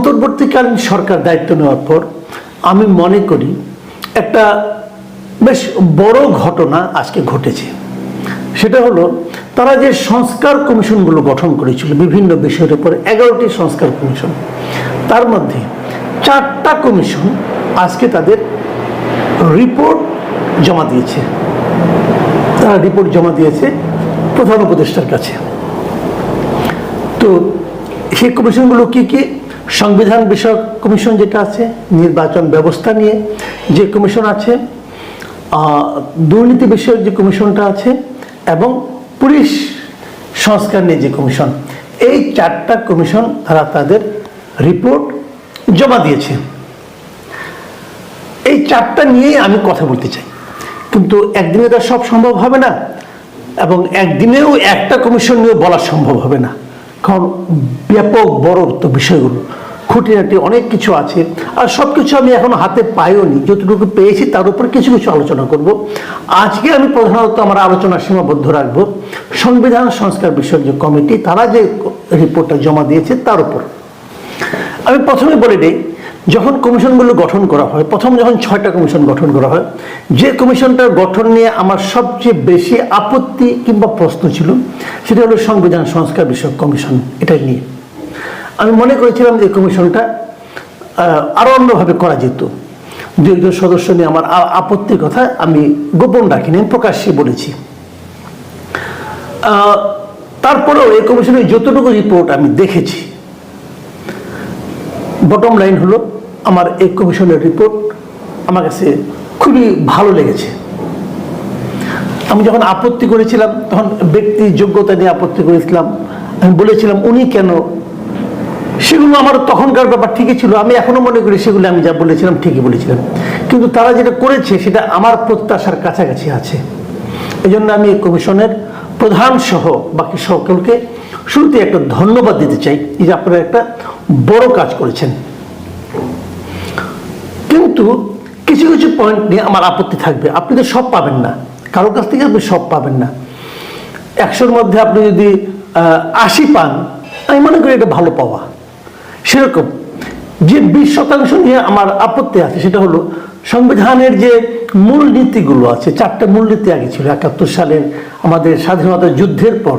অন্তর্বর্তীকালীন সরকার দায়িত্ব নেওয়ার পর আমি মনে করি একটা বেশ বড় ঘটনা আজকে ঘটেছে। সেটা হলো তারা যে সংস্কার কমিশনগুলো গঠন করেছিল বিভিন্ন বিষয়ের উপর, 11টি সংস্কার কমিশন, তার মধ্যে 4টা কমিশন আজকে তাদের রিপোর্ট জমা দিয়েছে। তারা রিপোর্ট জমা দিয়েছে প্রধান উপদেষ্টার কাছে। তো সেই কমিশনগুলো কি কি? সংবিধান বিষয়ক কমিশন যেটা আছে, নির্বাচন ব্যবস্থা নিয়ে যে কমিশন আছে, দুর্নীতি বিষয়ক যে কমিশনটা আছে, এবং পুলিশ সংস্কার নিয়ে যে কমিশন, এই 4টা কমিশন তারা তাদের রিপোর্ট জমা দিয়েছে। এই 4টা নিয়েই আমি কথা বলতে চাই, কিন্তু একদিনে তো সব সম্ভব হবে না, এবং একদিনেও একটা কমিশন নিয়ে বলা সম্ভব হবে না, কারণ ব্যাপক বড় তো বিষয়গুলো, খুঁটিনাটি অনেক কিছু আছে, আর সব কিছু আমি এখনো হাতে পাইও নি। যতটুকু পেয়েছি তার উপর কিছু কিছু আলোচনা করব। আজকে আমি প্রধানত আমার আলোচনা সীমাবদ্ধ রাখবো সংবিধান সংস্কার বিষয়ক যে কমিটি তারা যে রিপোর্টটা জমা দিয়েছে তার উপর। আমি প্রথমে বলে দিই, যখন কমিশনগুলো গঠন করা হয়, প্রথম যখন 6টা কমিশন গঠন করা হয়, যে কমিশনটার গঠন নিয়ে আমার সবচেয়ে বেশি আপত্তি কিংবা প্রশ্ন ছিল সেটা হলো সংবিধান সংস্কার বিষয়ক কমিশন। এটা নিয়ে আমি মনে করেছিলাম যে কমিশনটা আরো অন্যভাবে করা যেত। 2 সদস্য নিয়ে আমার আপত্তির কথা আমি গোপন রাখিনি, আমি প্রকাশ্যে বলেছি। তারপরেও এই কমিশনের যতটুকু রিপোর্ট আমি দেখেছি, বটম লাইন হলো আমার এই কমিশনের রিপোর্ট আমার কাছে খুবই ভালো লেগেছে। আমি যখন আপত্তি করেছিলাম তখন ব্যক্তি যোগ্যতা নিয়ে আপত্তি করেছিলাম, আমি বলেছিলাম উনি কেন, সেগুলো আমার তখনকার ব্যাপার ঠিকই ছিল। আমি এখনো মনে করি সেগুলো আমি যা বলেছিলাম ঠিকই বলেছিলাম, কিন্তু তারা যেটা করেছে সেটা আমার প্রত্যাশার কাছাকাছি আছে। এই জন্য আমি এই কমিশনের প্রধান সহ বাকি সকলকে শুরুতে একটা ধন্যবাদ দিতে চাই যে আপনারা একটা বড় কাজ করেছেন। কিন্তু কিছু কিছু পয়েন্ট নিয়ে আমার আপত্তি থাকবে। আপনি তো সব পাবেন না, কারোর কাছ থেকে আপনি সব পাবেন না। 100-র মধ্যে আপনি যদি 80 পান, আমি মনে করি এটা ভালো পাওয়া। সেরকম যে 20% নিয়ে আমার আপত্তি আছে সেটা হলো সংবিধানের যে মূলনীতিগুলো আছে। 4টা মূলনীতি আগে ছিল। 71 সালের আমাদের স্বাধীনতা যুদ্ধের পর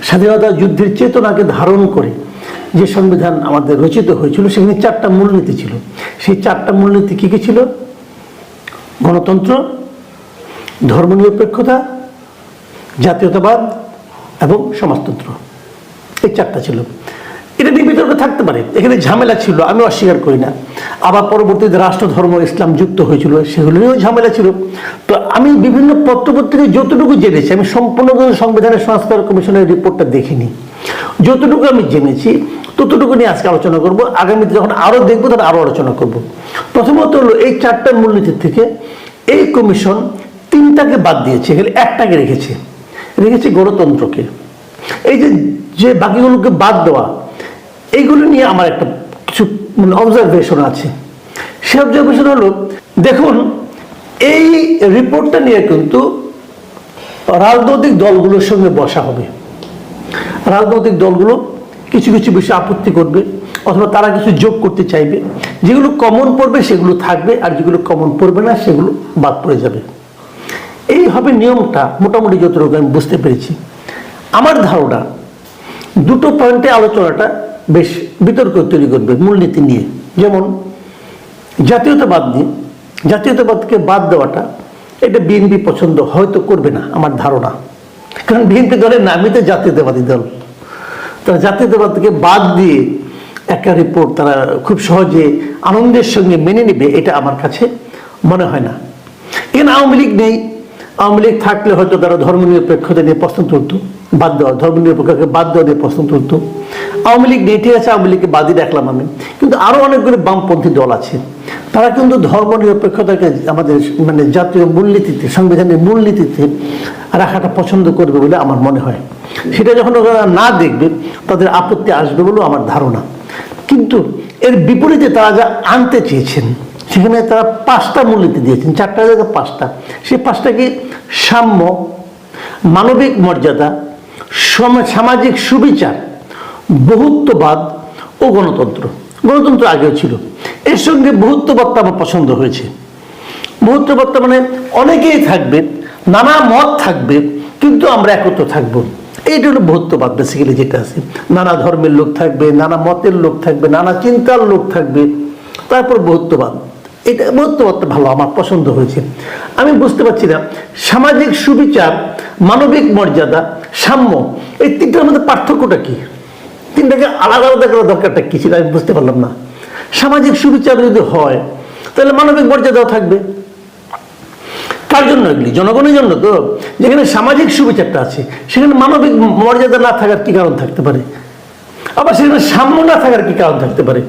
স্বাধীনতা যুদ্ধের চেতনাকে ধারণ করে যে সংবিধান আমাদের রচিত হয়েছিল, সেখানে 4টা মূলনীতি ছিল। সেই 4টা মূলনীতি কি কি ছিল? গণতন্ত্র, ধর্মনিরপেক্ষতা, জাতীয়তাবাদ এবং সমাজতন্ত্র। এই 4টা ছিল। এটা নিয়ে বিতর্ক থাকতে পারে, এখানে ঝামেলা ছিল, আমি অস্বীকার করি না। আবার পরবর্তীতে রাষ্ট্র, ধর্ম, ইসলাম যুক্ত হয়েছিল, সেগুলো নিয়েও ঝামেলা ছিল। তো আমি বিভিন্ন পত্রপত্রিকায় যতটুকু জেনেছি, আমি সম্পূর্ণ সংবিধানের সংস্কার কমিশনের রিপোর্টটা দেখিনি, যতটুকু আমি জেনেছি ততটুকু নিয়ে আজকে আলোচনা করব। আগামীতে যখন আরো দেখবো তখন আরো আলোচনা করব। প্রথমত হলো এই 4টা মূলনীতির থেকে এই কমিশন 3টাকে বাদ দিয়েছে, এখানে 1টাকে রেখেছে গণতন্ত্রকে। এই যে বাকিগুলোকে বাদ দেওয়া, এইগুলো নিয়ে আমার একটা কিছু অবজারভেশন আছে। সে অবজারভেশন হলো, দেখুন এই রিপোর্টটা নিয়ে কিন্তু রাজনৈতিক দলগুলোর সঙ্গে বসা হবে। রাজনৈতিক দলগুলো কিছু কিছু বিষয়ে আপত্তি করবে, অথবা তারা কিছু যোগ করতে চাইবে। যেগুলো কমন পড়বে সেগুলো থাকবে, আর যেগুলো কমন পড়বে না সেগুলো বাদ পড়ে যাবে। এই হবে নিয়মটা, মোটামুটি যতটুকু আমি বুঝতে পেরেছি। আমার ধারণা 2টো পয়েন্টে আলোচনাটা বেশ বিতর্ক তৈরি করবে মূলনীতি নিয়ে। যেমন জাতীয়তাবাদ নিয়ে, জাতীয়তাবাদকে বাদ দেওয়াটা এটা বিএনপি পছন্দ হয়তো করবে না আমার ধারণা, কারণ বিএনপি দলের নামই তো জাতীয়তাবাদী দল। তারা জাতীয়তাবাদকে বাদ দিয়ে একটা রিপোর্ট তারা খুব সহজে আনন্দের সঙ্গে মেনে নেবে, এটা আমার কাছে মনে হয় না। এখানে আওয়ামী লীগ নেই, আওয়ামী লীগ থাকলে হয়তো তারা ধর্মনিরপেক্ষতা নিয়ে প্রশ্ন তুলত, বাদ দেওয়া, ধর্মনিরপেক্ষকে বাদ দেওয়া নিয়ে প্রশ্ন তুলত। আওয়ামী লীগ নেই, ঠিক আছে, আওয়ামী লীগকে বাদই রাখলাম আমি। কিন্তু আরো অনেকগুলো বামপন্থী দল আছে, তারা কিন্তু ধর্মনিরপেক্ষতাকে আমাদের জাতীয় মূলনীতিতে, সংবিধানের মূলনীতিতে রাখাটা পছন্দ করবে বলে আমার মনে হয়। সেটা যখন ওরা না দেখবে তাদের আপত্তি আসবে বলেও আমার ধারণা। কিন্তু এর বিপরীতে তারা যা আনতে চেয়েছেন, সেখানে তারা 5টা মূলনীতি দিয়েছেন, 4টা জায়গায় 5টা। সেই 5টা কি? সাম্য, মানবিক মর্যাদা, সামাজিক সুবিচার, বহুত্ববাদ ও গণতন্ত্র। গণতন্ত্র আগেও ছিল। এর সঙ্গে বহুত্ববাদটা আমার পছন্দ হয়েছে। বহুত্ববাদটা মানে অনেকেই থাকবে, নানা মত থাকবে, কিন্তু আমরা একত্র থাকবো, এইটা হলো বহুত্ববাদ। বেসিক্যালি যেটা আছে, নানা ধর্মের লোক থাকবে, নানা মতের লোক থাকবে, নানা চিন্তার লোক থাকবে, তারপর বহুত্ববাদ। এটা বহুত্ববাদটা ভালো, আমার পছন্দ হয়েছে। আমি বুঝতে পারছি না সামাজিক সুবিচার, মানবিক মর্যাদা, সাম্য, এই তিনটার মধ্যে পার্থক্যটা কি? তিনটাকে আলাদা আলাদা করার দরকারটা কি ছিল আমি বুঝতে পারলাম না। সামাজিক সুবিচার যদি হয় তাহলে মানবিক মর্যাদাও থাকবে। কার জন্য এগুলি? জনগণের জন্য তো। যেখানে সামাজিক সুবিচারটা আছে সেখানে মানবিক মর্যাদা না থাকার কি কারণ থাকতে পারে? আবার সেখানে সাম্য না থাকার কি কারণ থাকতে পারে?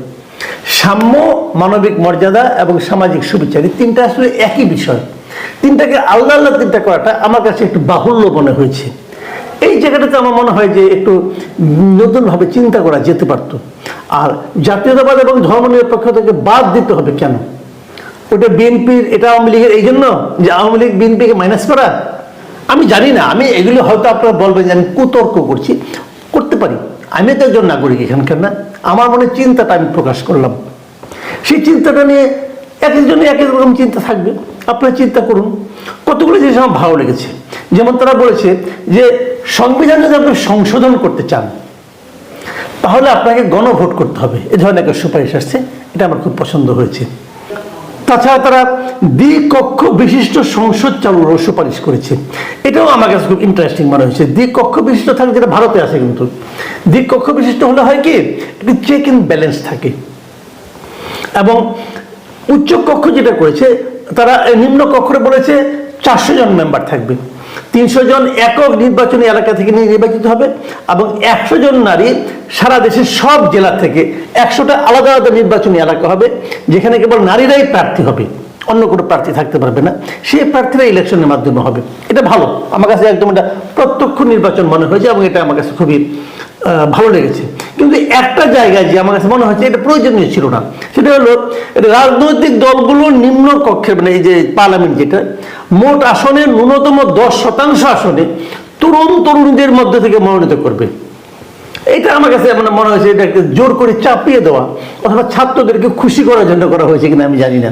সাম্য, মানবিক মর্যাদা এবং সামাজিক সুবিচার, এই তিনটা আসলে একই বিষয়। তিনটাকে আলাদা আলাদা তিনটা করাটা আমার কাছে একটু বাহুল্য মনে হয়েছে। এই জায়গাটাতে আমার মনে হয় যে একটু নতুনভাবে চিন্তা করা যেতে পারতো। আর জাতীয়তাবাদ এবং ধর্মনিরপেক্ষতাকে বাদ দিতে হবে কেন? ওটা বিএনপির, এটা আওয়ামী লীগের, এই জন্য যে আওয়ামী লীগ বিএনপিকে মাইনাস করা? আমি জানি না, আমি এগুলো হয়তো আপনারা বলবেন যে আমি কুতর্ক করছি, করতে পারি। আমি তো একজন নাগরিক এখানকার, না? আমার মনে চিন্তাটা আমি প্রকাশ করলাম। সেই চিন্তাটা নিয়ে এক একজনের এক এক রকম চিন্তা থাকবে, আপনারা চিন্তা করুন। কতগুলো জিনিস আমার ভালো লেগেছে। যেমন তারা বলেছে যে সংবিধান যদি আপনি সংশোধন করতে চান তাহলে আপনাকে গণভোট করতে হবে, এ ধরনের একটা সুপারিশ আসছে, এটা আমার খুব পছন্দ হয়েছে। তাছাড়া তারা দ্বিকক্ষ বিশিষ্ট সংসদ চালুরও সুপারিশ করেছে, এটাও আমার কাছে খুব ইন্টারেস্টিং মনে হয়েছে। দ্বিকক্ষ বিশিষ্ট থাকে, যেটা ভারতে আছে, কিন্তু দ্বিকক্ষ বিশিষ্ট হলে হয় কি, একটি চেক ইন ব্যালেন্স থাকে। এবং উচ্চ কক্ষ যেটা করেছে, তারা নিম্ন কক্ষে বলেছে 400 জন মেম্বার থাকবে, 300 জন একক নির্বাচনী এলাকা থেকে নির্বাচিত হবে, এবং 100 জন নারী সারা দেশের সব জেলা থেকে 100টা আলাদা আলাদা নির্বাচনী এলাকা হবে, যেখানে কেবল নারীরাই প্রার্থী হবে, অন্য কোনো প্রার্থী থাকতে পারবে না। সেই প্রার্থীরা ইলেকশনের মাধ্যমে হবে। এটা ভালো, আমার কাছে একদম এটা প্রত্যক্ষ নির্বাচন মনে হয়েছে, এবং এটা আমার কাছে খুবই ভালো লেগেছে। কিন্তু একটা জায়গায় যে আমার কাছে মনে হচ্ছে এটা প্রয়োজনীয় ছিল না, সেটা হলো রাজনৈতিক দলগুলোর নিম্ন কক্ষের, মানে এই যে পার্লামেন্ট, যেটা মোট আসনে ন্যূনতম 10% আসনে তরুণ তরুণীদের মধ্যে থেকে মনোনীত করবে। এটা আমার কাছে মানে মনে হয়েছে এটাকে জোর করে চাপিয়ে দেওয়া, অথবা ছাত্রদেরকে খুশি করার জন্য করা হয়েছে কিনা আমি জানি না।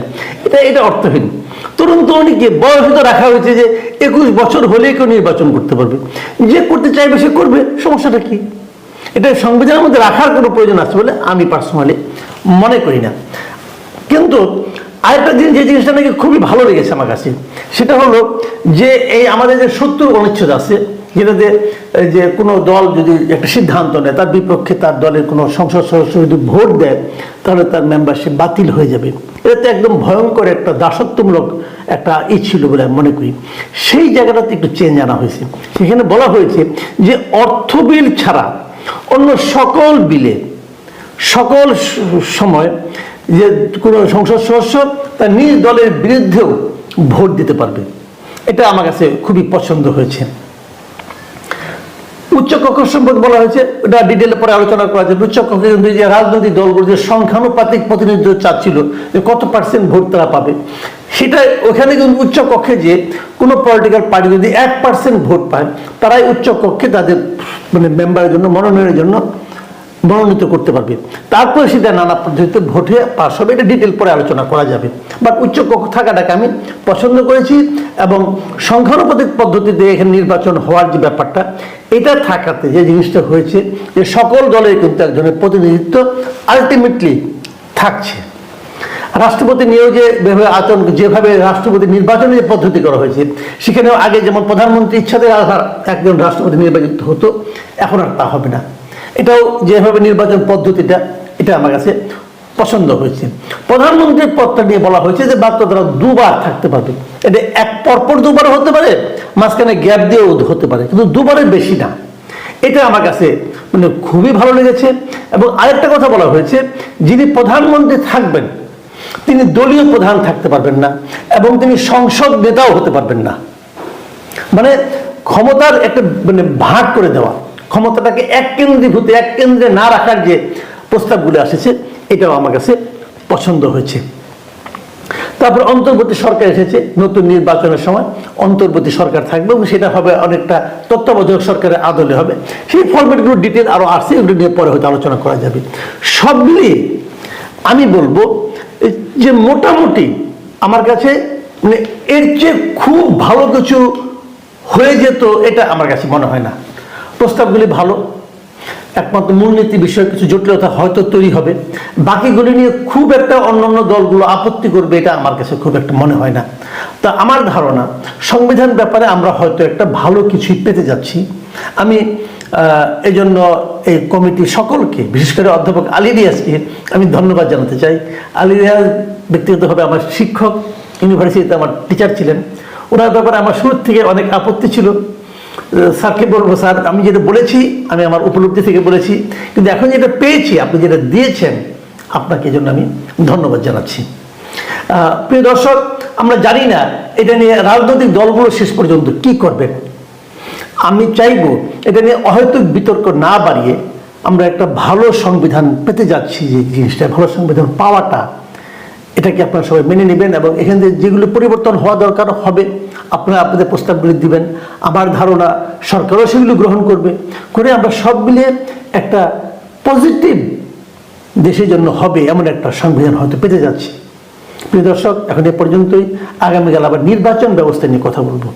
এটা অর্থহীন। তরুণ তরুণীকে বয়স তো রাখা হয়েছে যে 21 বছর হলেই কেউ নির্বাচন করতে পারবে, যে করতে চাইবে সে করবে, সমস্যাটা কি? এটা সংবিধানের মধ্যে রাখার কোনো প্রয়োজন আছে বলে আমি পার্সোনালি মনে করি না। কিন্তু আরেকটা জিনিস, যে জিনিসটা নাকি খুবই ভালো লেগেছে আমার কাছে, সেটা হলো যে এই আমাদের যে 70 অনুচ্ছেদ আছে, যেটাতে যে কোনো দল যদি একটা সিদ্ধান্ত নেয় তার বিপক্ষে তার দলের কোনো সংসদ সদস্য যদি ভোট দেয় তাহলে তার মেম্বারশিপ বাতিল হয়ে যাবে। এটা তো একদম ভয়ঙ্কর একটা দাসত্বমূলক একটা ছিল বলে আমি মনে করি। সেই জায়গাটাতে একটু চেঞ্জ আনা হয়েছে। সেখানে বলা হয়েছে যে অর্থ বিল ছাড়া অন্য সকল বিলে, সকল সময় যে কোনো সংসদ সদস্য তার নিজ দলের বিরুদ্ধেও ভোট দিতে পারবে। এটা আমার কাছে খুবই পছন্দ হয়েছে। উচ্চকক্ষ সম্পর্কে বলা হয়েছে, এটা ডিটেলে পরে আলোচনা করা যাবে। উচ্চকক্ষে কিন্তু যে রাজনৈতিক দলগুলো যে সংখ্যানুপাতিক প্রতিনিধিত্ব চাচ্ছিল যে কত পার্সেন্ট ভোট তারা পাবে, সেটা ওখানে কিন্তু উচ্চকক্ষে যে কোনো পলিটিক্যাল পার্টি যদি 1% ভোট পায়, তারাই উচ্চকক্ষে তাদের মানে মেম্বারের জন্য, মনোনয়নের জন্য মনোনীত করতে পারবে। তারপরে সেটা নানা পদ্ধতিতে ভোটে পাস হবে। এটা ডিটেল পরে আলোচনা করা যাবে। বাট উচ্চকক্ষ থাকাটাকে আমি পছন্দ করেছি, এবং সংখ্যানুপাতিক পদ্ধতিতে এখানে নির্বাচন হওয়ার যে ব্যাপারটা, এটা থাকাতে যে জিনিসটা হয়েছে যে সকল দলের কিন্তু একজনের প্রতিনিধিত্ব আলটিমেটলি থাকছে। রাষ্ট্রপতি নিয়েও যেভাবে রাষ্ট্রপতি নির্বাচনের পদ্ধতি করা হয়েছে, সেখানেও আগে যেমন প্রধানমন্ত্রী ইচ্ছাতে একজন রাষ্ট্রপতি নির্বাচিত হতো, এখন আর তা হবে না। এটাও যেভাবে নির্বাচন পদ্ধতিটা, এটা আমার কাছে পছন্দ হয়েছে। প্রধানমন্ত্রীর পদটা নিয়ে বলা হয়েছে যে মাত্র তারা 2 বার থাকতে পারবে। এটা এক পরপর 2 বার হতে পারে, মাঝখানে গ্যাপ দিয়েও হতে পারে, কিন্তু 2 বারের বেশি না। এটা আমার কাছে মানে খুবই ভালো লেগেছে। এবং আরেকটা কথা বলা হয়েছে, যিনি প্রধানমন্ত্রী থাকবেন তিনি দলীয় প্রধান থাকতে পারবেন না, এবং তিনি সংসদ নেতাও হতে পারবেন না। মানে ক্ষমতার একটা মানে ভাগ করে দেওয়া, ক্ষমতাটাকে এক কেন্দ্রে না রাখার যে প্রস্তাবগুলো এসেছে, এটাও আমার কাছে পছন্দ হয়েছে। তারপর অন্তর্বর্তী সরকার এসেছে। নতুন নির্বাচনের সময় অন্তর্বর্তী সরকার থাকবে, এবং সেটা হবে অনেকটা তত্ত্বাবধায়ক সরকারের আদলে হবে। সেই ফরম্যাটগুলো ডিটেল আরও আসছে, এগুলো নিয়ে পরে হয়তো আলোচনা করা যাবে। সব মিলিয়ে আমি বলবো যে মোটামুটি আমার কাছে মানে এর চেয়ে খুব ভালো কিছু হয়ে যেত এটা আমার কাছে মনে হয় না। প্রস্তাবগুলি ভালো, একমাত্র মূলনীতি বিষয়ে কিছু জটিলতা হয়তো তৈরি হবে, বাকিগুলি নিয়ে খুব একটা অন্যান্য দলগুলো আপত্তি করবে এটা আমার কাছে খুব একটা মনে হয় না। তা আমার ধারণা সংবিধান ব্যাপারে আমরা হয়তো একটা ভালো কিছুই পেতে যাচ্ছি। আমি এই জন্য এই কমিটির সকলকে, বিশেষ করে অধ্যাপক আলী রিয়াজকে আমি ধন্যবাদ জানাতে চাই। আলী রিয়াজ ব্যক্তিগতভাবে আমার শিক্ষক, ইউনিভার্সিটিতে আমার টিচার ছিলেন। ওনার ব্যাপারে আমার শুরুর থেকে অনেক আপত্তি ছিল। স্যারকে বলবো, স্যার আমি যেটা বলেছি আমি আমার উপলব্ধি থেকে বলেছি, কিন্তু এখন যেটা পেয়েছি আপনি যেটা দিয়েছেন আপনাকে এই জন্য আমি ধন্যবাদ জানাচ্ছি। প্রিয় দর্শক, আমরা জানি না এটা নিয়ে রাজনৈতিক দলগুলো শেষ পর্যন্ত কি করবে। আমি চাইবো এটা নিয়ে অহেতুক বিতর্ক না বাড়িয়ে আমরা একটা ভালো সংবিধান পেতে যাচ্ছি। যে জিনিসটা ভালো সংবিধান পাওয়াটা, এটাকে আপনারা সবাই মেনে নেবেন এবং এখান থেকে যেগুলো পরিবর্তন হওয়া দরকার হবে আপনারা আপনাদের প্রস্তাবগুলি দিবেন। আমার ধারণা সরকারও সেগুলো গ্রহণ করবে, করে আমরা সব মিলিয়ে একটা পজিটিভ দেশের জন্য হবে এমন একটা সংবিধান হয়তো পেতে যাচ্ছি। প্রিয় দর্শক, এখন এ পর্যন্তই। আগামীকাল আবার নির্বাচন ব্যবস্থা নিয়ে কথা বলবো।